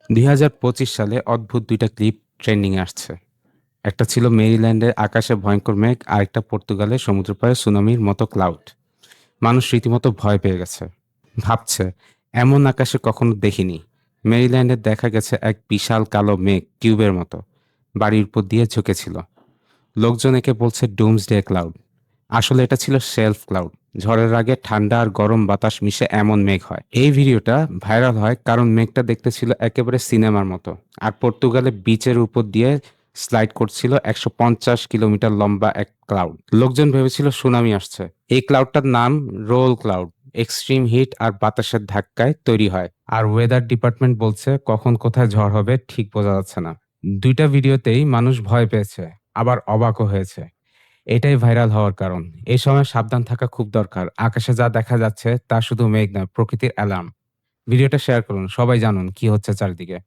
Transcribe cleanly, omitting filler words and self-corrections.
২০২৫ সালে অদ্ভুত ২ টা ক্লিপ ট্রেন্ডিং এ আসছে। একটা ছিল মেরিল্যান্ডের আকাশে ভয়ংকর মেঘ, আরেকটা পর্তুগালের সমুদ্রপাড়ে সুনামির মতো ক্লাউড। মানুষ রীতিমতো ভয় পেয়ে গেছে। ভাবছে, এমন আকাশে কখনো দেখিনি। মেরিল্যান্ডে দেখা গেছে এক বিশাল কালো মেঘ কিউবের মতো বাড়ির উপর দিয়ে ঝুঁকেছিল। লোকজন একে বলছে ডুমসডে ক্লাউড। আসলে এটা ছিল শেলফ ক্লাউড। ঝড়ের আগে ঠান্ডা আর গরম বাতাস মিশে এমন মেঘ হয়। এই ভিডিওটা ভাইরাল হয় কারণ মেঘটা দেখতে ছিল একেবারে সিনেমার মতো। আর পর্তুগালে বিচের উপর দিয়ে স্লাইড করছিল ১৫০ কিলোমিটার লম্বা এক ক্লাউড। লোকজন ভেবেছিল সুনামি আসছে। এই ক্লাউডটার নাম রোল ক্লাউড। এক্সট্রিম হিট আর বাতাসের ধাক্কায় তৈরি হয়। আর ওয়েদার ডিপার্টমেন্ট বলছে কখন কোথায় ঝড় হবে ঠিক বোঝা যাচ্ছে না। ২টা ভিডিওতেই মানুষ ভয় পেয়েছে, আবার অবাকও হয়েছে। এটাই ভাইরাল হওয়ার কারণ। এই সময় সাবধান থাকা খুব দরকার। আকাশে যা দেখা যাচ্ছে তা শুধু মেঘ নয়, প্রকৃতির অ্যালার্ম। ভিডিওটা শেয়ার করুন, সবাই জানুন কি হচ্ছে চারদিকে।